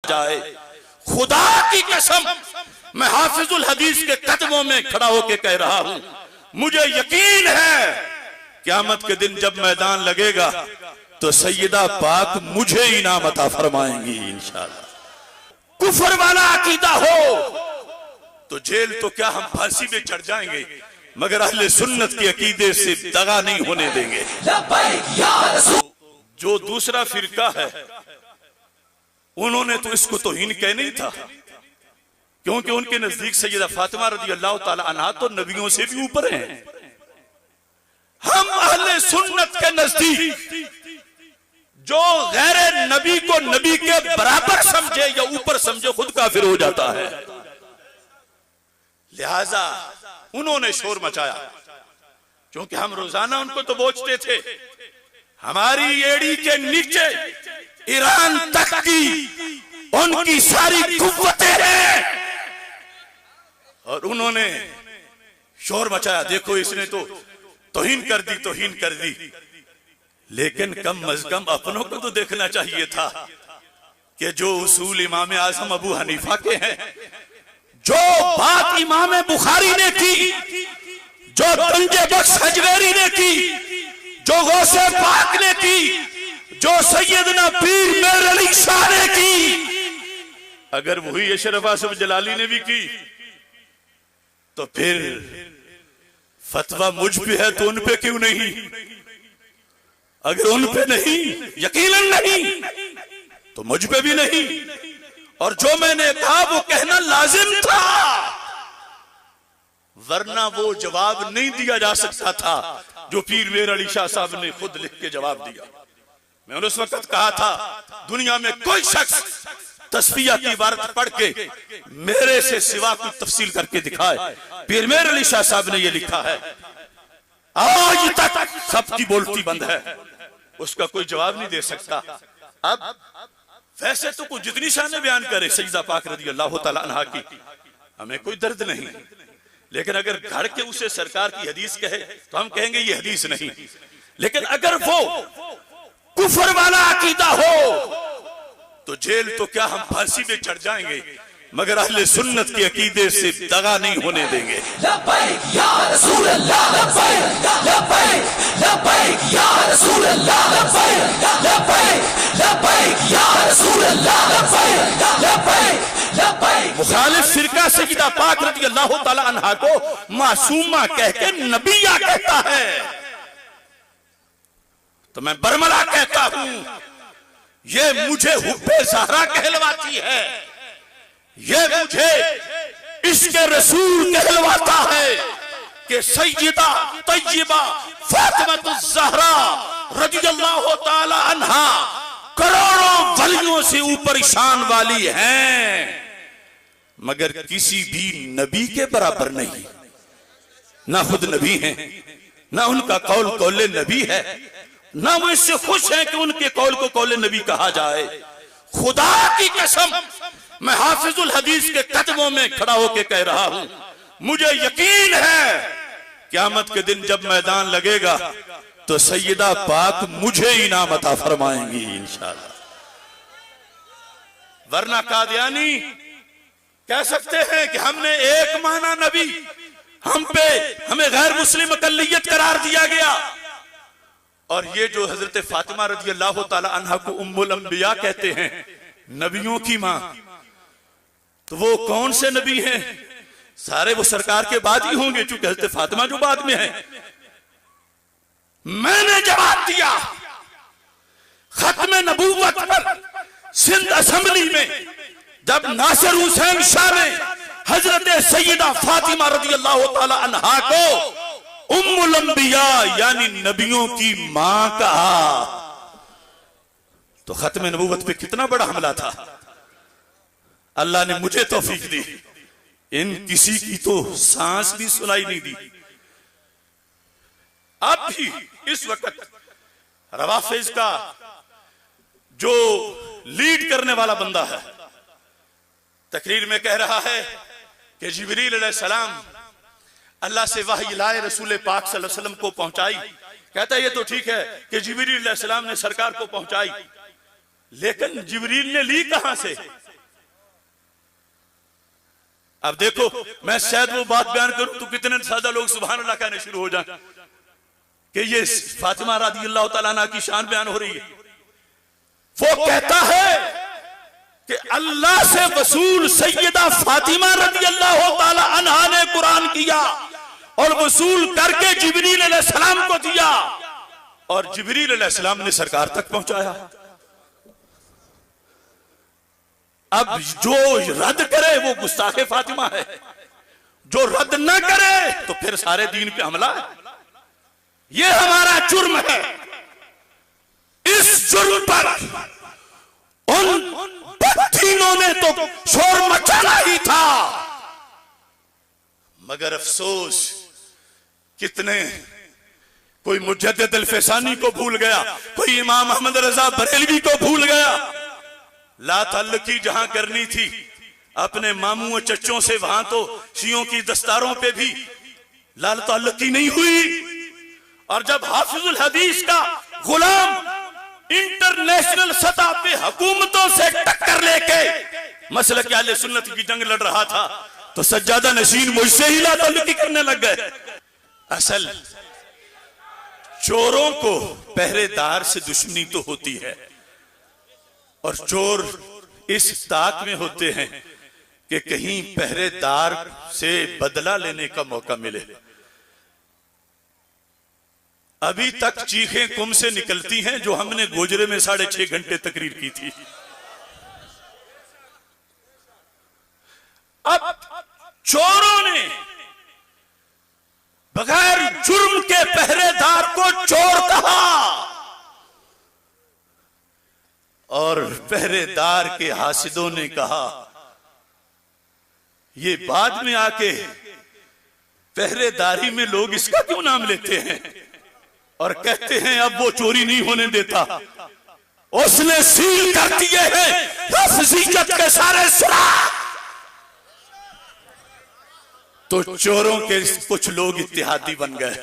जाए। खुदा की कसम, मैं हाफिजुल हदीस के कदमों में खड़ा होकर कह रहा हूं, मुझे यकीन है क़यामत के दिन जब मैदान लगेगा तो सैयदा पाक मुझे इनाम अता फरमाएंगी इंशाअल्लाह। कुफर वाला अकीदा हो तो जेल तो क्या हम फांसी में चढ़ जाएंगे, मगर अहले सुन्नत के अकीदे से दगा नहीं होने देंगे। जो दूसरा फिरका है उन्होंने तो इसको तौहीन कह नहीं था, क्योंकि उनके नजदीक सैयदा फातिमा रज़ी अल्लाह ताला अन्हा तो नबियों से भी ऊपर हैं। हम अहले सुन्नत के नजदीक जो गैर नबी को नबी के बराबर समझे या ऊपर समझे खुद काफिर हो जाता है। लिहाजा उन्होंने शोर मचाया, क्योंकि हम रोजाना उनको तो बोचते थे। हमारी एड़ी के नीचे ईरान तक की उनकी सारी कुव्वतें हैं, और उन्होंने शोर मचाया, देखो इसने तो तौहीन कर दी, तौहीन कर दी। लेकिन कम अज कम अपनों को तो देखना चाहिए था कि जो उसूल इमाम आजम अबू हनीफा के हैं, जो बात इमाम बुखारी ने की, जो गंजे बख्श हजवेरी ने की, जो गौसे पाक ने की, जो सैयदना पीर मेर अली शाह ने की, अगर वही अशरफ आसिफ जलाली ने भी की तो फिर फतवा मुझ पे है तो उन पे क्यों नहीं? अगर उन पे नहीं, यकीनन नहीं, तो मुझ पे भी नहीं। और जो मैंने कहा वो कहना लाजिम था, वरना वो जवाब नहीं दिया जा सकता था जो पीर मेर अली शाह साहब ने खुद लिख के जवाब दिया। मैंने उस वक्त कहा था, दुनिया में कोई शख्स तस्फिया की इबारत पढ़ के मेरे से सिवा कोई तफसील करके दिखाए। पीर मेर अली शाह साहब ने ये लिखा है, आज तक सबकी बोलती बंद है, उसका कोई जवाब नहीं दे सकता। अब वैसे तो कोई जितनी शान बयान करे सैयदा पाक रज़ी अल्लाह ताला अन्हा की, हमें कोई दर्द नहीं, लेकिन अगर घर के उसे सरकार की हदीस कहे तो हम कहेंगे ये हदीस नहीं। लेकिन अगर वो कुफर वाला अकीदा हो तो जेल तो क्या हम फांसी में चढ़ जाएंगे, मगर अहले सुन्नत के अकीदे से दगा नहीं होने देंगे। लब्बैक या रसूल अल्लाह, लब्बैक लब्बैक लब्बैक या रसूल अल्लाह, लब्बैक लब्बैक लब्बैक या रसूल अल्लाह, लब्बैक लब्बैक लब्बैक। मुखालिफ फिरका सैयदा पाक रज़ी अल्लाह ताला अन्हा को मासूमा कह के नबिया कहता है, तो मैं बरमला कहता हूं ये मुझे हुब्बे ज़हरा कहलवाती है, ये मुझे इसके रसूल कहलवाता है कि सैयदा तय्यबा फातिमातुज़ ज़हरा रज़ियल्लाहु ताला अन्हा करोड़ों वलियों से ऊपर शान वाली हैं, मगर किसी भी नबी के बराबर नहीं। ना खुद नबी हैं, ना उनका कौल कौले नबी है, ना वो इससे खुश हैं कि उनके कौल को कौले नबी कहा जाए। खुदा की कसम, मैं हाफिजुल हदीस के कदमों में खड़ा होकर कह रहा हूं, मुझे यकीन है क़यामत के दिन जब मैदान लगेगा तो सैयदा पाक मुझे इनाम अता फरमाएंगी इंशाअल्लाह। वरना कादियानी कह सकते हैं कि हमने एक माना नबी, हमें गैर मुस्लिम अकलियत करार दिया गया, और ये जो हजरत फातिमा रज़ी अल्लाह ताला अन्हा को उम्मुल अंबिया कहते हैं, नबियों की मां, तो वो कौन से नबी हैं? सारे वो सरकार के बाद ही होंगे, चूंकि हजरत फातिमा जो बाद में है। मैंने जवाब दिया खत्म नबूवत पर सिंध असेंबली में, जब नासिर हुसैन शाह ने हजरत सैयदा फातिमा रज़ी अल्लाह ताला अन्हा को उम्मुल अंबिया यानी नबियों की मां कहा, तो खत्म नबूवत पे कितना बड़ा हमला था। अल्लाह ने मुझे तौफीक दी, इन किसी की तो सांस भी सुनाई नहीं दी। अब भी इस वक्त रवाफिज का जो लीड करने वाला बंदा है, तकरीर में कह रहा है कि जिब्रील अलैहिस्सलाम अल्लाह से वही लाए रसूल पाक सल्लल्लाहु अलैहि वसल्लम को पहुंचाई। कहता है ये तो ठीक है कि जिब्रील अलैहिस्सलाम ने सरकार को पहुंचाई, लेकिन जिब्रील ने ली कहां से? अब देखो, मैं शायद वो बात बयान करूं तो कितने सादा लोग सुभान अल्लाह कहने शुरू हो जाए कि ये फातिमा रज़ी अल्लाह तआला अन्हा की शान बयान हो रही है। वो कहता है कि अल्लाह से वसूल सैयदा फातिमा रज़ी अल्लाह तआला अन्हा ने कुरान किया और वसूल करके जिब्रील अलैहिस्सलाम को दिया और जिब्रील अलैहिस्सलाम ने सरकार तक पहुंचाया। अब जो रद्द करे वो गुस्ताखे फातिमा है, जो रद्द न करे तो फिर सारे दीन पे हमला है। ये हमारा जुर्म है। इस जुर्म पर उन बददीनों ने तो शोर मचाना ही था, मगर अफसोस कितने, कोई मुजद्दिद अल-फ़िसानी को भूल गया, कोई इमाम अहमद रजा बरेलवी को भूल गया। ला ताल्लुकी जहां करनी थी अपने मामू और चच्चों से, वहां तो शियों की दस्तारों पे भी ला ताल्लुकी नहीं हुई। और जब हाफिजुल हदीस का गुलाम इंटरनेशनल सतह पे हुकूमतों से टक्कर लेके मसलक अहले सुन्नत की जंग लड़ रहा था तो सज्जादा नशीन मुझसे ही ला ताल्लुकी करने लग गए। असल चोरों को पहरेदार से दुश्मनी तो होती है और चोर इस ताक में होते हैं कि कहीं पहरेदार से बदला लेने का मौका मिले। अभी तक चीखें कुम से निकलती हैं जो हमने गोजरे में 6.5 घंटे तकरीर की थी। अब चोरों ने बगैर जुर्म के पहरेदार को चोर कहा और पहरेदार के हासिदों ने कहा, ये बाद में आके पहरेदारी में लोग इसका क्यों नाम लेते हैं और कहते हैं अब वो चोरी नहीं होने देता, उसने सील कर दिए हैं हफीजत के सारे सुराग। तो चोरों के कुछ लोग इत्तेहादी बन गए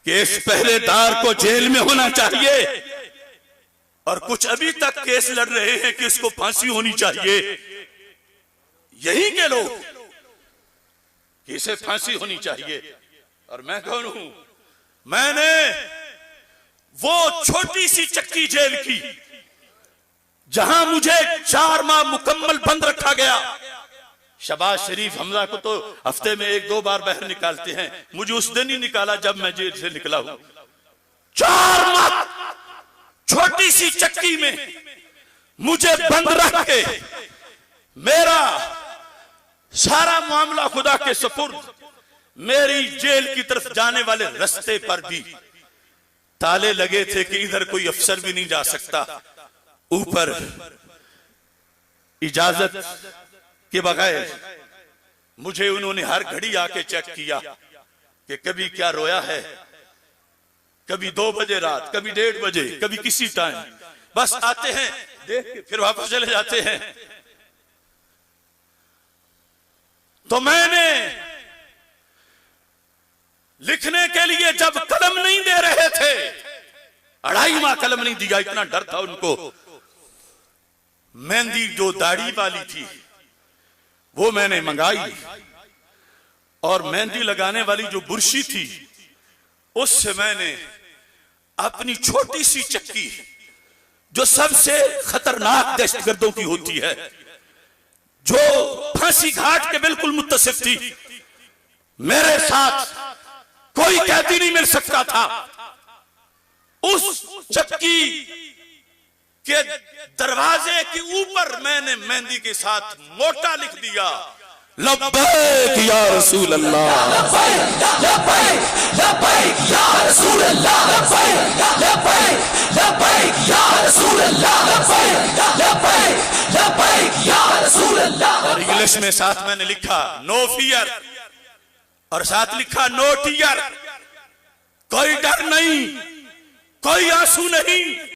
कि इस पहरेदार को जेल में होना चाहिए और कुछ अभी तक केस लड़ रहे हैं कि इसको फांसी होनी चाहिए। यही के लोग कि इसे फांसी होनी चाहिए। और मैं कौन हूं? मैंने वो छोटी सी चक्की जेल की जहां मुझे 4 माह मुकम्मल बंद रखा गया। शबाज शरीफ हमजा को तो हफ्ते में 1-2 बार बाहर निकालते हैं, मुझे उस दिन ही निकाला जब मैं जेल से निकला हूं। 4 माह छोटी सी चक्की में मुझे बंद रख के मेरा सारा मामला खुदा के सुपुर्द। मेरी जेल की तरफ जाने वाले रास्ते पर भी ताले लगे थे कि इधर कोई अफसर भी नहीं जा सकता। ऊपर इजाजत के बगैर मुझे उन्होंने हर घड़ी आके चेक किया कि कभी क्या रोया है, कभी 2 बजे रात, कभी 1:30 बजे, कभी किसी टाइम। बस आते हैं, देख के फिर वापस चले जाते हैं। तो मैंने लिखने के लिए जब कलम नहीं दे रहे थे, 2.5 माह कलम नहीं दिया, इतना डर था उनको। मेहंदी जो दाढ़ी वाली थी वो मैंने मंगाई और मेहंदी लगाने वाली जो बुर्शी थी उससे मैंने अपनी छोटी सी चक्की, जो सबसे खतरनाक दहशतगर्दों की होती है, जो फांसी घाट के बिल्कुल मुत्तसिफ थी, मेरे साथ कोई कैदी नहीं मिल सकता था, उस चक्की के दरवाजे के ऊपर मैंने मेहंदी के साथ मोटा लिख दिया, लब्बैक या रसूल अल्लाह, लब्बैक लब्बैक या रसूल अल्लाह, लब्बैक या रसूल अल्लाह, लब्बैक या रसूल अल्लाह। और इंग्लिश में साथ मैंने लिखा नो फियर और साथ लिखा नो टीयर। कोई डर नहीं, कोई आंसू नहीं।